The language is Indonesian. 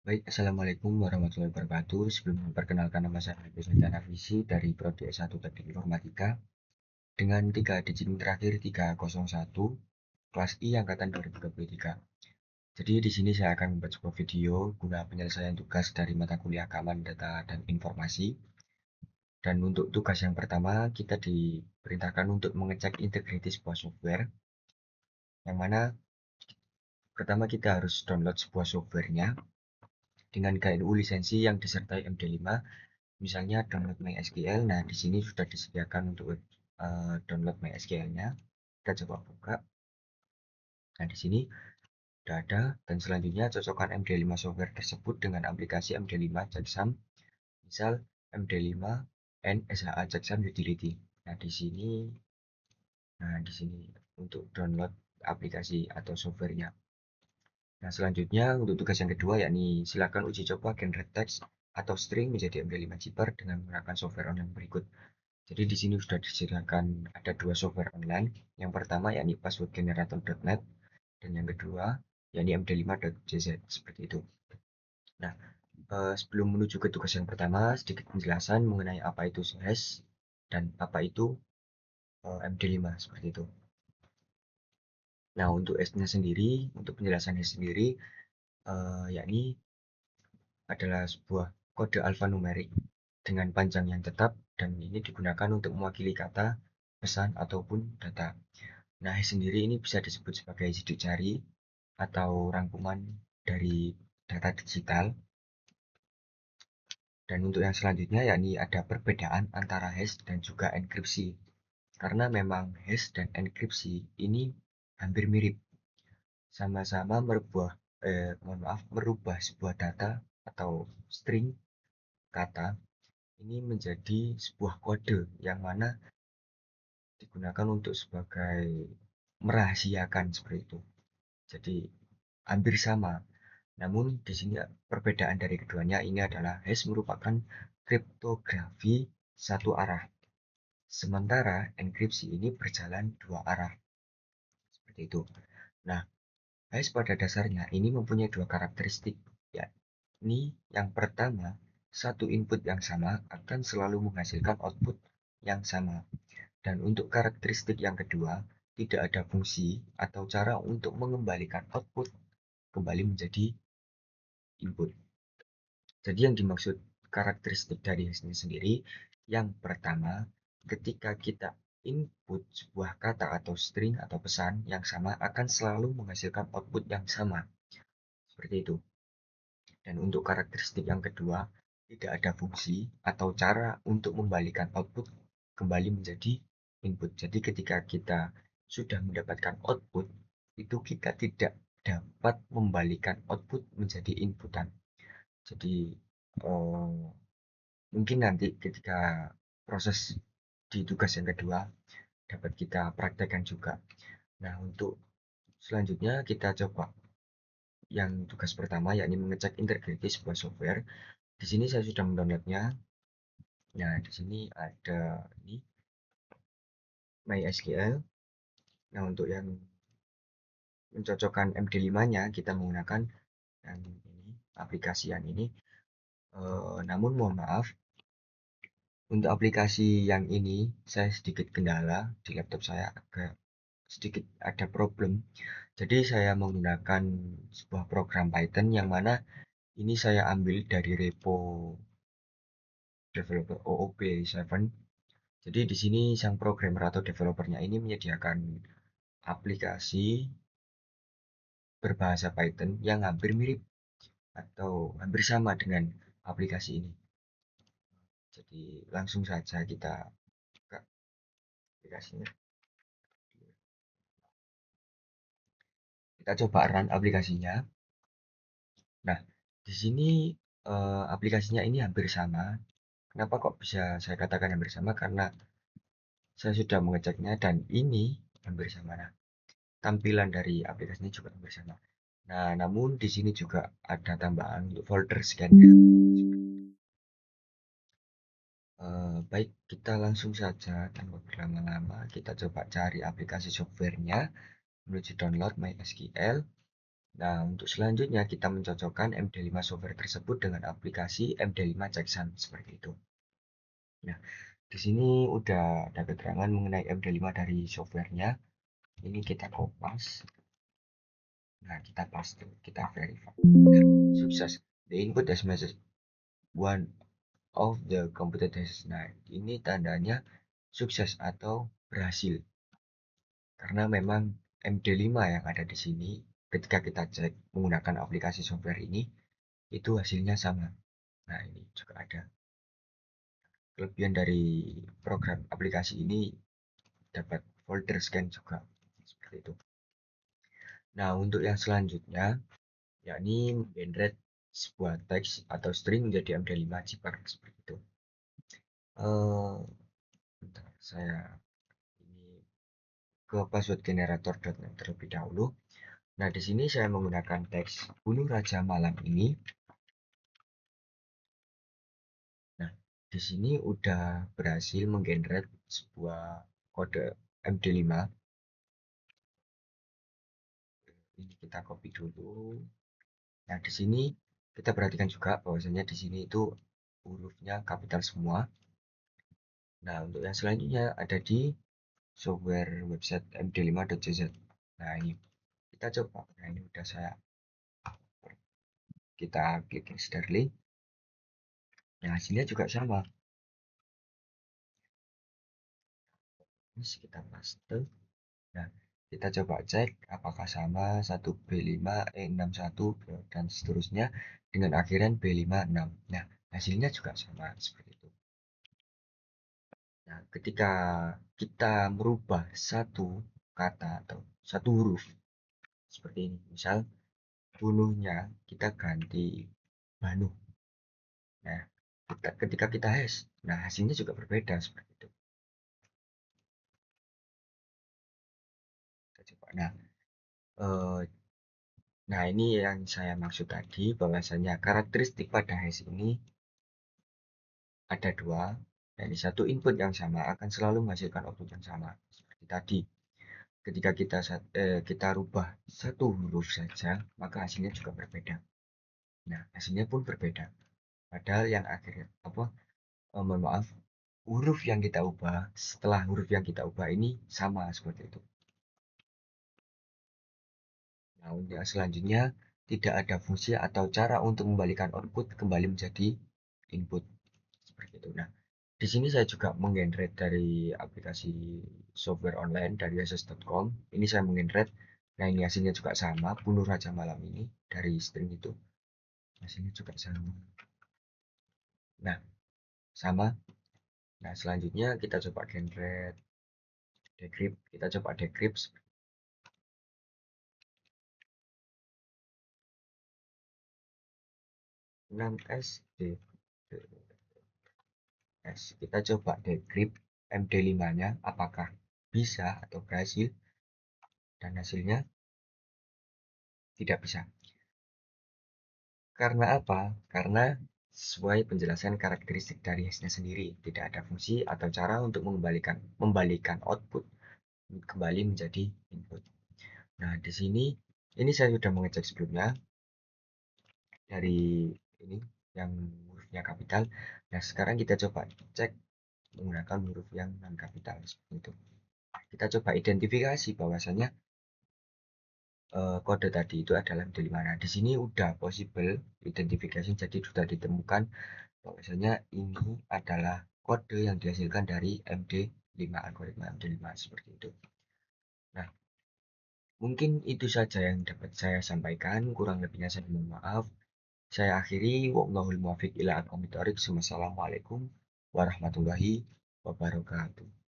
Baik, Assalamualaikum warahmatullahi wabarakatuh. Sebelum memperkenalkan, nama saya Agus Navisi dari Prodi S1 Teknik Informatika dengan 3 digit terakhir 301, kelas I angkatan 2023. Jadi di sini saya akan membuat sebuah video guna penyelesaian tugas dari mata kuliah Keamanan Data dan Informasi. Dan untuk tugas yang pertama, kita diperintahkan untuk mengecek integriti sebuah software, yang mana pertama kita harus download sebuah softwarenya dengan GNU lisensi yang disertai MD5. Misalnya download MySQL. Nah, di sini sudah disediakan untuk download MySQL-nya. Kita coba buka. Nah, di sini sudah ada. Dan selanjutnya cocokkan MD5 software tersebut dengan aplikasi MD5 Checksum. Misal MD5 and SHA Checksum Utility. Nah, di sini untuk download aplikasi atau softwarenya. Nah, selanjutnya untuk tugas yang kedua yakni silakan uji coba genre text atau string menjadi MD5 Zipper dengan menggunakan software online berikut. Jadi di sini sudah disediakan ada dua software online. Yang pertama yakni passwordgenerator.net dan yang kedua yakni md5.jz seperti itu. Nah, sebelum menuju ke tugas yang pertama, sedikit penjelasan mengenai apa itu hash dan apa itu MD5 seperti itu. Nah, untuk hash-nya sendiri, untuk penjelasan hash sendiri, yakni adalah sebuah kode alfanumerik dengan panjang yang tetap dan ini digunakan untuk mewakili kata, pesan, ataupun data. Nah, hash sendiri ini bisa disebut sebagai sidik jari atau rangkuman dari data digital. Dan untuk yang selanjutnya yakni ada perbedaan antara hash dan juga enkripsi. Karena memang hash dan enkripsi ini hampir mirip, sama-sama merubah sebuah data atau string kata ini menjadi sebuah kode yang mana digunakan untuk sebagai merahasiakan seperti itu. Jadi hampir sama. Namun di sini perbedaan dari keduanya ini adalah hash merupakan kriptografi satu arah. Sementara enkripsi ini berjalan dua arah. Seperti itu. Nah, hash pada dasarnya ini mempunyai dua karakteristik, yakni yang pertama, satu input yang sama akan selalu menghasilkan output yang sama. Dan untuk karakteristik yang kedua, tidak ada fungsi atau cara untuk mengembalikan output kembali menjadi input. Jadi yang dimaksud karakteristik dari hash sendiri, yang pertama, ketika kita input sebuah kata atau string atau pesan yang sama akan selalu menghasilkan output yang sama. Seperti itu. Dan untuk karakteristik yang kedua, tidak ada fungsi atau cara untuk membalikan output kembali menjadi input. Jadi ketika kita sudah mendapatkan output, itu kita tidak dapat membalikan output menjadi inputan. Jadi mungkin nanti ketika proses di tugas yang kedua dapat kita praktekkan juga. Nah, untuk selanjutnya kita coba yang tugas pertama yakni mengecek integriti sebuah software. Di sini saya sudah mendownloadnya. Nah, di sini ada ini MySQL. Nah, untuk yang mencocokkan MD5-nya kita menggunakan yang ini, aplikasi yang ini. Namun mohon maaf, untuk aplikasi yang ini saya sedikit kendala di laptop saya agak sedikit ada problem. Jadi saya menggunakan sebuah program Python yang mana ini saya ambil dari repo developer OOP7. Jadi di sini sang programmer atau developernya ini menyediakan aplikasi berbahasa Python yang hampir mirip atau hampir sama dengan aplikasi ini. Jadi langsung saja kita buka aplikasinya. Kita coba run aplikasinya. Nah, di sini aplikasinya ini hampir sama. Kenapa kok bisa saya katakan hampir sama? Karena saya sudah mengeceknya dan ini hampir sama. Nah, tampilan dari aplikasinya juga hampir sama. Nah, namun di sini juga ada tambahan untuk folder scan-nya. Baik, kita langsung saja tanpa berlama-lama kita coba cari aplikasi softwarenya menuju download MySQL. Nah, untuk selanjutnya kita mencocokkan MD5 software tersebut dengan aplikasi MD5 Checksum seperti itu. Nah, di sini udah ada keterangan mengenai MD5 dari softwarenya. Ini kita kopas. Nah, kita paste, kita verify. Sukses. The input has matched one of the computer tests. Nah, ini tandanya sukses atau berhasil. Karena memang MD5 yang ada di sini, ketika kita cek menggunakan aplikasi software ini, itu hasilnya sama. Nah, ini juga ada kelebihan dari program aplikasi ini, dapat folder scan juga seperti itu. Nah, untuk yang selanjutnya yakni generate sebuah teks atau string menjadi MD5 zipper seperti itu. Bentar, saya ini ke password generator.net terlebih dahulu. Nah, di sini saya menggunakan teks bunuh raja malam ini. Nah, di sini udah berhasil menggenerate sebuah kode MD5. Ini kita copy dulu. Nah, di sini kita perhatikan juga bahwasanya di sini itu hurufnya kapital semua. Nah, untuk yang selanjutnya ada di software website md5.cz. Nah, ini kita coba. Nah, ini udah saya kita klik install link. Nah, hasilnya juga sama. Ini kita paste. Nah, kita coba cek apakah sama 1B5 E61 dan seterusnya dengan akhiran B56. Nah, hasilnya juga sama seperti itu. Nah, ketika kita merubah satu kata atau satu huruf seperti ini, misal bunuhnya kita ganti banuh. Nah, ketika kita hash, nah hasilnya juga berbeda seperti itu. Kita coba. Eh, nah ini yang saya maksud tadi, bahwasanya karakteristik pada hash ini ada dua. Dari satu input yang sama akan selalu menghasilkan output yang sama. Seperti tadi, ketika kita rubah satu huruf saja, maka hasilnya juga berbeda. Nah, hasilnya pun berbeda. Padahal yang akhirnya mohon maaf, huruf yang kita ubah setelah huruf yang kita ubah ini sama seperti itu. Nah, untuk selanjutnya tidak ada fungsi atau cara untuk membalikan output kembali menjadi input seperti itu. Nah, di sini saya juga menggenerate dari aplikasi software online dari asus.com. Ini saya menggenerate. Nah, ini hasilnya juga sama, bunuh raja malam ini dari string itu. Hasilnya juga sama. Nah, sama. Nah, selanjutnya kita coba generate decrypt. Kita coba decrypt 6SD. Kita coba decrypt MD5-nya apakah bisa atau berhasil, dan hasilnya tidak bisa. Karena apa? Karena sesuai penjelasan karakteristik dari hashnya sendiri, tidak ada fungsi atau cara untuk membalikan output kembali menjadi input. Nah, di sini ini saya sudah mengecek sebelumnya dari ini yang hurufnya kapital. Nah, sekarang kita coba cek menggunakan huruf yang non kapital seperti itu. Kita coba identifikasi bahwasanya kode tadi itu adalah MD5. Nah, di sini udah possible identification, jadi sudah ditemukan bahwasanya ini adalah kode yang dihasilkan dari MD5, algoritma MD5 seperti itu. Nah, mungkin itu saja yang dapat saya sampaikan, kurang lebihnya saya mohon maaf. Saya akhiri, wallahul muwaffiq ila aqwamit thoriq. Wassalamualaikum warahmatullahi wabarakatuh.